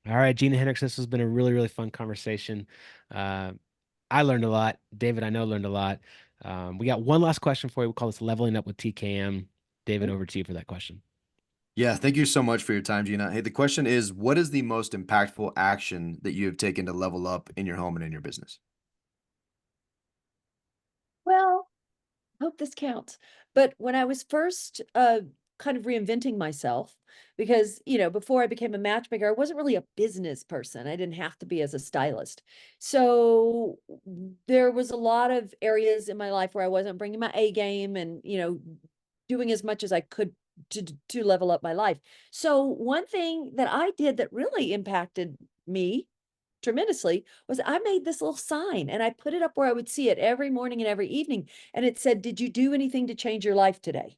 All right, Gina Hendrix, this has been a really, really fun conversation. Uh, I learned a lot. David, I know learned a lot. We got one last question for you. We call this leveling up with TKM. David, over to you for that question. Yeah, thank you so much for your time, Gina. Hey, the question is, what is the most impactful action that you have taken to level up in your home and in your business? Well, hope this counts. But when I was first kind of reinventing myself, because before I became a matchmaker, I wasn't really a business person. I didn't have to be as a stylist. So there was a lot of areas in my life where I wasn't bringing my A game and doing as much as I could to level up my life. So one thing that I did that really impacted me tremendously was I made this little sign and I put it up where I would see it every morning and every evening. And it said, "Did you do anything to change your life today?"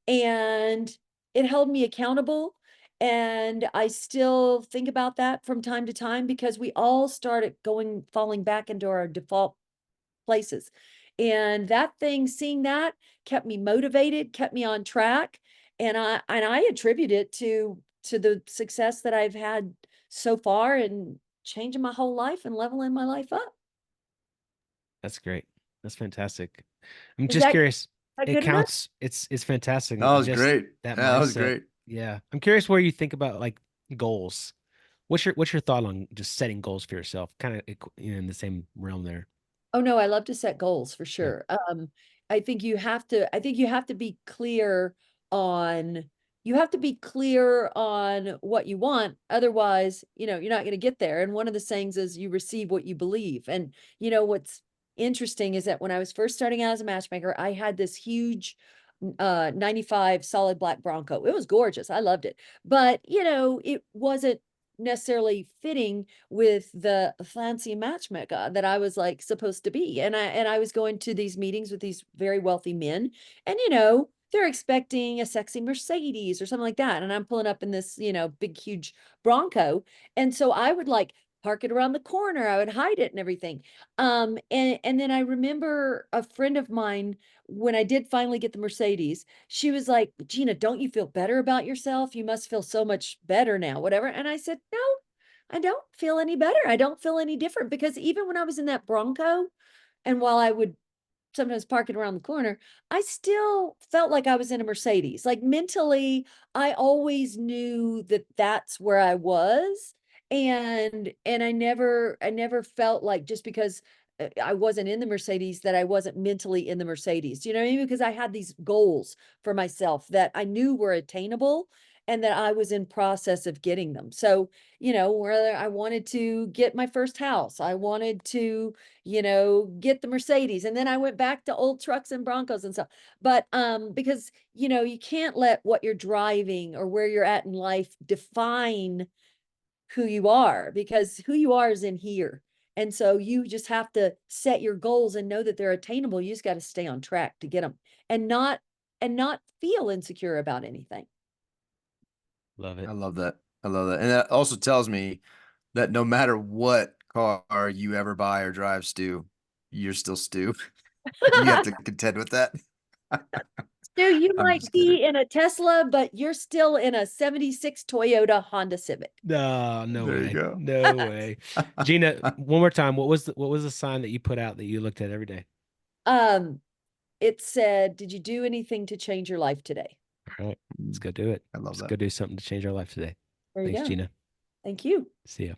And it held me accountable. And I still think about that from time to time because we all started falling back into our default places. And that thing, seeing that kept me motivated, kept me on track. And I attribute it to the success that I've had so far and changing my whole life and leveling my life up. That's great. That's fantastic. I'm Is just that curious. It good enough? counts. It's fantastic. That was Just great. that Yeah, that was mindset. great. Yeah. I'm curious where you think about like goals. What's your thought on just setting goals for yourself? Kind of in the same realm there. Oh, no, I love to set goals for Yeah. sure. I think you have to be clear on what you want. Otherwise, you're not gonna get there. And one of the sayings is you receive what you believe. And what's interesting is that when I was first starting out as a matchmaker, I had this huge 95 solid black Bronco. It was gorgeous. I loved it. But, it wasn't necessarily fitting with the fancy matchmaker that I was like supposed to be. And I was going to these meetings with these very wealthy men, and they're expecting a sexy Mercedes or something like that. And I'm pulling up in this, big, huge Bronco. And so I would like park it around the corner. I would hide it and everything. And then I remember a friend of mine, when I did finally get the Mercedes, she was like, "Gina, don't you feel better about yourself? You must feel so much better now, whatever." And I said, "No, I don't feel any better. I don't feel any different because even when I was in that Bronco, and while I would sometimes park it around the corner, I still felt like I was in a Mercedes. Like mentally, I always knew that that's where I was. And I never felt like just because I wasn't in the Mercedes that I wasn't mentally in the Mercedes. You know what I mean? Because I had these goals for myself that I knew were attainable and that I was in process of getting them. So, whether I wanted to get my first house, I wanted to get the Mercedes. And then I went back to old trucks and Broncos and stuff. But because you can't let what you're driving or where you're at in life define who you are, because who you are is in here. And so you just have to set your goals and know that they're attainable. You just got to stay on track to get them and not feel insecure about anything. Love it. I love that. I love that. And that also tells me that no matter what car you ever buy or drive, Stu, you're still Stu. You have to contend with that. So you I'm might just kidding. be in a Tesla, but you're still in a 76 Toyota Honda Civic. No, no There you way. go. No way. Gina, one more time. What was the sign that you put out that you looked at every day? Um, it said, "Did you do anything to change your life today?" All right, let's go do it. I love Let's that. go do something to change our life today. There you Thanks, go. Gina. Thank you. See ya.